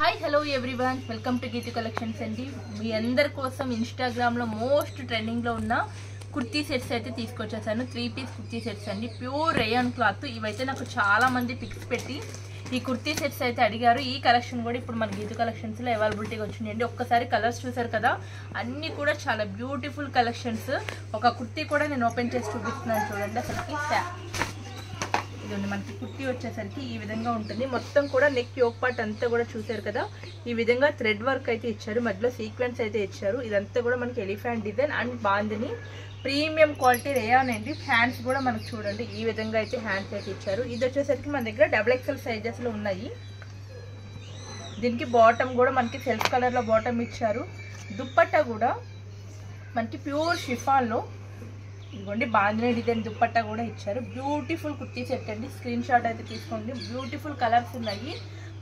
Hi hello everyone, welcome to Geethu collections అండి. మీ అందరి కోసం ఇన్స్టాగ్రామ్లో మోస్ట్ ట్రెండింగ్లో ఉన్న కుర్తీ సెట్స్ అయితే తీసుకొచ్చేసాను. 3 పీస్ కుర్తీ సెట్స్ అండి, ప్యూర్ రేయాన్ క్లాత్. ఇవైతే నాకు చాలామంది పిక్స్ పెట్టి ఈ కుర్తీ సెట్స్ అయితే అడిగారు. ఈ కలెక్షన్ కూడా ఇప్పుడు మన గీతు కలెక్షన్స్లో అవైలబిలిటీగా వచ్చినాయండి. ఒక్కసారి కలర్స్ చూసారు కదా, అన్నీ కూడా చాలా బ్యూటిఫుల్ కలెక్షన్స్. ఒక కుర్తీ కూడా నేను ఓపెన్ చేసి చూపిస్తున్నాను చూడండి. అసలుకి ఇదండి మనకి కుర్తీ వచ్చేసరికి ఈ విధంగా ఉంటుంది. మొత్తం కూడా నెక్ యోక్ పార్ట్ అంతా కూడా చూసారు కదా, ఈ విధంగా థ్రెడ్ వర్క్ అయితే ఇచ్చారు, మధ్యలో సీక్వెన్స్ అయితే ఇచ్చారు. ఇదంతా కూడా మనకి elephant design and bandhani premium quality rayon అండి. హ్యాండ్స్ కూడా మనకు చూడండి ఈ విధంగా అయితే హ్యాండ్స్ అయితే ఇచ్చారు. ఇది వచ్చేసరికి మన దగ్గర XXL సైజెస్లో ఉన్నాయి. దీనికి బాటమ్ కూడా మనకి సెల్ఫ్ కలర్లో బాటమ్ ఇచ్చారు. దుప్పట్టా కూడా మనకి ప్యూర్ షిఫాన్లో ఇదిగోండి బాందిని డిజైన్ దుప్పట్టా కూడా ఇచ్చారు. బ్యూటిఫుల్ కుర్తీ సెట్ అండి, స్క్రీన్ షాట్ అయితే తీసుకోండి. బ్యూటిఫుల్ కలర్స్ ఉన్నాయి.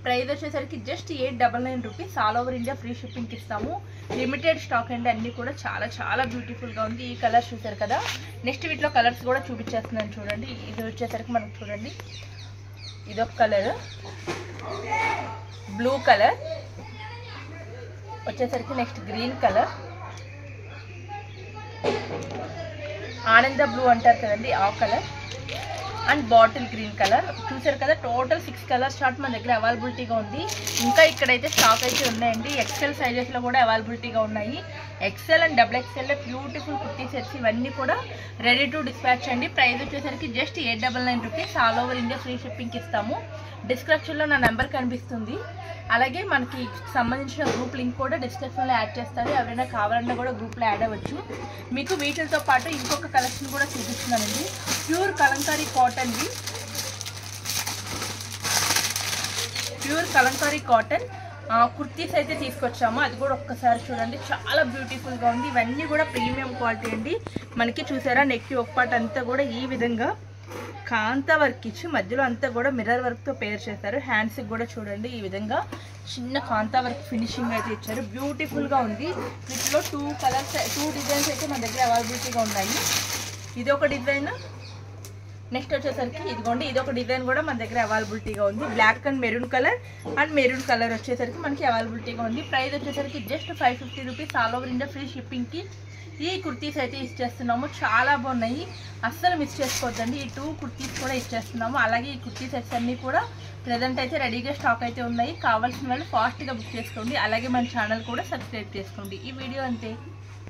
ప్రైస్ వచ్చేసరికి just 899 rupees. All over India free షిప్పింగ్కి ఇస్తాము. లిమిటెడ్ స్టాక్ అండి, అన్నీ కూడా చాలా చాలా బ్యూటిఫుల్గా ఉంది. ఈ కలర్స్ చూసారు కదా, నెక్స్ట్ వీటిలో కలర్స్ కూడా చూపించేస్తున్నాను చూడండి. ఇది వచ్చేసరికి మనకు చూడండి, ఇదొక కలర్, బ్లూ కలర్ వచ్చేసరికి, నెక్స్ట్ గ్రీన్ కలర్, ఆనంద బ్లూ అంటారు కదండి ఆ colour, and bottle green colour చూసారు కదా. టోటల్ 6 కలర్ షార్ట్ మన దగ్గర అవైలబిలిటీగా ఉంది. ఇంకా ఇక్కడైతే స్టాక్ అయితే ఉన్నాయండి. XL సైజెస్లో కూడా అవైలబిలిటీగా ఉన్నాయి. XL and XXL beautiful kurti sets ఇవన్నీ కూడా రెడీ టు డిస్పాచ్ అండి. ప్రైస్ వచ్చేసరికి just 899 rupees. All over India free షిప్పింగ్కి ఇస్తాము. డిస్క్రిప్షన్లో నా నెంబర్ కనిపిస్తుంది. అలాగే మనకి సంబంధించిన గ్రూప్ లింక్ కూడా డిస్క్రిప్షన్లో యాడ్ చేస్తారు. ఎవరైనా కావాలన్నా కూడా గ్రూప్లో యాడ్ అవ్వచ్చు. మీకు వీటితో పాటు ఇంకొక కలెక్షన్ కూడా చూపిస్తున్నానండి. ప్యూర్ కలంకారీ కాటన్వి, ప్యూర్ కలంకారీ కాటన్ కుర్తీస్ అయితే తీసుకొచ్చాము. అది కూడా ఒక్కసారి చూడండి, చాలా బ్యూటిఫుల్గా ఉంది. ఇవన్నీ కూడా ప్రీమియం క్వాలిటీ అండి. మనకి చూసారా నెక్ ఒక పార్ట్ అంతా కూడా ఈ విధంగా కాంతా వర్క్ ఇచ్చి మధ్యలో అంతా కూడా మిర్రర్ వర్క్తో పేర్ చేశారు. హ్యాండ్స్కి కూడా చూడండి ఈ విధంగా చిన్న కాంతా వర్క్ ఫినిషింగ్ అయితే ఇచ్చారు. బ్యూటిఫుల్గా ఉంది. వీటిలో 2 డిజైన్స్ అయితే మన దగ్గర అవైలబిలిటీగా ఉన్నాయి. ఇది ఒక డిజైన్, నెక్స్ట్ వచ్చేసరికి ఇదిగోండి ఇదొక డిజైన్ కూడా మన దగ్గర అవైలబిలిటీగా ఉంది. బ్లాక్ అండ్ మెరూన్ కలర్ వచ్చేసరికి మనకి అవైలబిలిటీగా ఉంది. ప్రైస్ వచ్చేసరికి just 550 rupees. All over India free షిప్పింగ్కి ఈ కుర్తీస్ అయితే ఇచ్చేస్తున్నాము. చాలా బాగున్నాయి, అస్సలు మిస్ చేసుకోవద్దండి. ఈ 2 కుర్తీస్ కూడా ఇచ్చేస్తున్నాము. అలాగే ఈ కుర్తీ సెట్స్ అన్నీ కూడా ప్రజెంట్ అయితే రెడీగా స్టాక్ అయితే ఉన్నాయి. కావాల్సిన వాళ్ళు ఫాస్ట్గా బుక్ చేసుకోండి. అలాగే మన ఛానల్ కూడా సబ్స్క్రైబ్ చేసుకోండి. ఈ వీడియో అంతే.